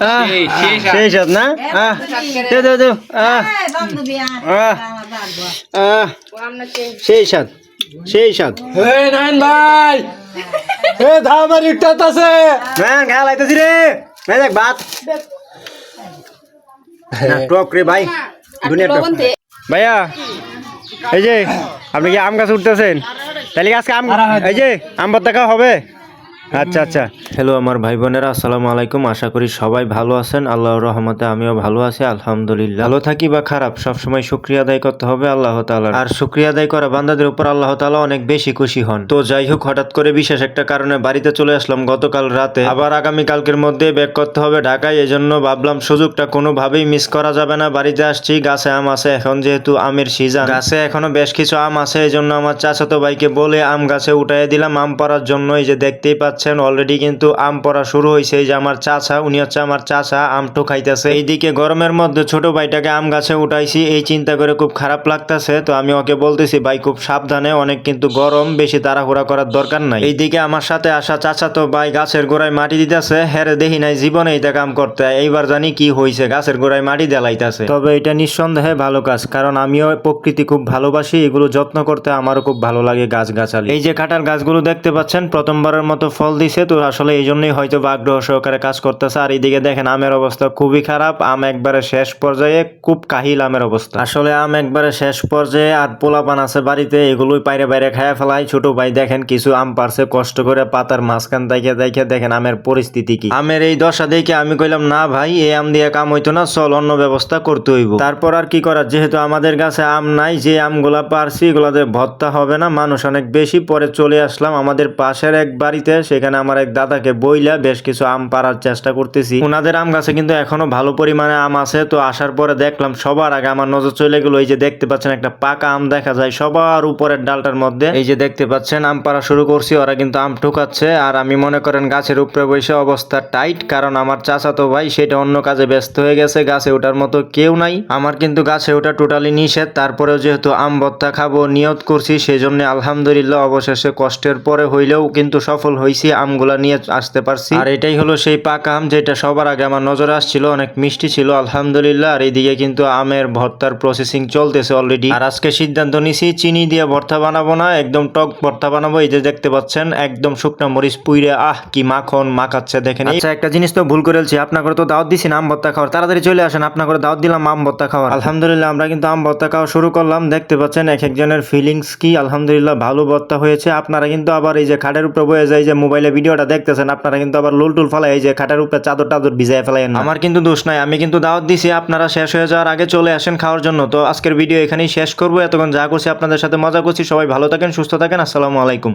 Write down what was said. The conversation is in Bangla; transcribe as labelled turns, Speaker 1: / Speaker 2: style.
Speaker 1: সেই সাত না সেই সাত সেই সাত
Speaker 2: নাইন ভাই আমার ইটটা আছে
Speaker 1: ঘা লাইতেছি রে দেখ ভাত টক রে ভাই দুনিয়া টক ভাইয়া এই যে আপনি কি আম গাছ উঠতেছেন তাহলে আজকে আম এই যে আম ভর্তা খাওয়া হবে আচ্ছা আচ্ছা হ্যালো আমার ভাই বোনেরা আসসালামু আলাইকুম আশা করি সবাই ভালো আছেন আল্লাহর রহমতে আমিও ভালো আছি আলহামদুলিল্লাহ ভালো থাকি বা খারাপ সবসময় শুকরিয়া আদায় করতে হবে আল্লাহ তাআলার আর শুকরিয়া আদায় করা বান্দাদের উপর আল্লাহ তাআলা অনেক বেশি খুশি হন তো যাই হোক হঠাৎ করে বিশেষ একটা কারণে বাড়িতে চলে আসলাম গতকাল রাতে আবার আগামী কালকের মধ্যে ব্যাক করতে হবে ঢাকায় এজন্য ভাবলাম সুযোগটা কোনোভাবেই মিস করা যাবে না বাড়িতে আসছি গাছে আম আছে এখন যেহেতু আমের সিজন গাছে এখনো বেশ কিছু আম আছে এজন্য আমার চাচাতো ভাইকে বলে আম গাছে উঠাই দিলাম আম পাড়ার জন্য এই যে দেখতেই পাচ্ছেন অলরেডি কিন্তু আম পড়া শুরু হয়েছে এই যে আমার চাচা উনি হচ্ছে আমার চাচা আম ঠোকাইতেছে এইদিকে গরমের মধ্যে ছোট ভাইটাকে আম গাছে উঠাইছি এই চিন্তা করে খুব খারাপ লাগতেছে তো আমি ওকে বলতেছি ভাই খুব সাবধানে অনেক কিন্তু গরম বেশি তাড়াহুড়া করার দরকার নাই এইদিকে আমার সাথে আসা চাচা তো ভাই গাছের গোড়ায় মাটি দিতেছে হেরে দেখি নাই জীবনে এইটা কাম করতে এইবার জানি কি হয়েছে গাছের গোড়ায় মাটি দেলাইতেছে তবে এটা নিঃসন্দেহে ভালো কাজ কারণ আমিও প্রকৃতি খুব ভালোবাসি এগুলো যত্ন করতে আমারও খুব ভালো লাগে গাছগাছালি এই যে কাঁঠাল গাছগুলো দেখতে পাচ্ছেন প্রথমবারের মতো ফল দিছে তো আসলে এই জন্যই হয়তো আগ্রহ সহকারে কাজ করতেছে আর এইদিকে দেখেন আমের অবস্থা খুবই খারাপ আম একবারে শেষ পর্যায়ে খুব কাহিল আমের অবস্থা আসলে আম একবারে শেষ পর্যায়ে আর পোলাপান আছে বাড়িতে এগুলোই বাইরে বাইরে খায়া ফেলায় ছোট ভাই দেখেন কিছু আম পারছে কষ্ট করে পাতার মাঝখান দেখে দেখে দেখেন আমের পরিস্থিতি কি আমের এই দশা দেখে আমি কইলাম না ভাই এই আম দিয়ে কাম হইতো না চল অন্য ব্যবস্থা করতে হইব তারপর আর কি করার যেহেতু আমাদের কাছে আম নাই যে আমগুলা পারছি এগুলাতে ভর্তা হবে না মানুষ অনেক বেশি পরে চলে আসলাম আমাদের পাশের এক বাড়িতে সেখানে আমার এক দাদাকে বইলা বেশ কিছু আম পাড়ার চেষ্টা করতেছি ওনাদের আম গাছে কিন্তু এখনো ভালো পরিমাণে আম আছে তো আসার পরে দেখলাম সবার আগে আমার নজর চলে গেল এই যে দেখতে পাচ্ছেন একটা পাকা আম দেখা যায় সবার উপরের ডালটার মধ্যে এই যে দেখতে পাচ্ছেন আম পাড়া শুরু করছি ওরা কিন্তু আম ঠুকাচ্ছে আর আমি মনে করেন গাছের উপরে বসে অবস্থা টাইট কারণ আমার চাচাতো ভাই সেটা অন্য কাজে ব্যস্ত হয়ে গেছে গাছে ওঠার মতো কেউ নাই আমার কিন্তু গাছে ওঠা টোটালি নিষেধ তারপরেও যেহেতু আম ভর্তা খাবো নিয়ত করছি সেজন্য আলহামদুলিল্লাহ অবশেষে কষ্টের পরে হইলেও কিন্তু সফল হয়েছি আমগুলা নিয়ে আসতে পারছি আর এটাই হলো সেই পাকা আম যেটা সবার আগে আমার নজরে আসছিল অনেক মিষ্টি ছিল আলহামদুলিল্লাহ আর এইদিকে কিন্তু আমের ভর্তার প্রসেসিং চলতেছে অলরেডি আর আজকে সিদ্ধান্ত নিছি চিনি দিয়ে ভর্তা বানাবো না একদম টক ভর্তা বানাবো এই যে দেখতে পাচ্ছেন একদম শুকনো মরিচ পুইরে কি মাখন মাখাচ্ছে দেখেন আচ্ছা একটা জিনিস তো ভুল করেছি আপনাকে তো দাওয়াত দিছি আম ভর্তা খাওয়ার তাড়াতাড়ি চলে আসেন আপনাকে দাওয়াত দিলাম আম ভর্তা খাওয়ার আলহামদুলিল্লাহ আমরা কিন্তু আম ভর্তা খাওয়া শুরু করলাম দেখতে পাচ্ছেন এক একজনের ফিলিংস কি আলহামদুলিল্লাহ ভালো ভর্তা হয়েছে আপনারা কিন্তু আবার এই যে খাটের উপরে বয়ে যায় যে মোবাইলে ভিডিওটা দেখতেছেন আপনারা কিন্তু আবার লুল টুল ফেলাই এই যে খাটের উপরে চাদর টাদর ভিজায় ফেলাই আমার কিন্তু দোষ নাই আমি কিন্তু দাওয়াত দিছি আপনারা শেষ হয়ে যাওয়ার আগে চলে আসেন খাওয়ার জন্য তো আজকের ভিডিও এখানেই শেষ করবো এতক্ষণ যা করছি আপনাদের সাথে মজা করছি সবাই ভালো থাকেন সুস্থ থাকেন আসসালামু আলাইকুম।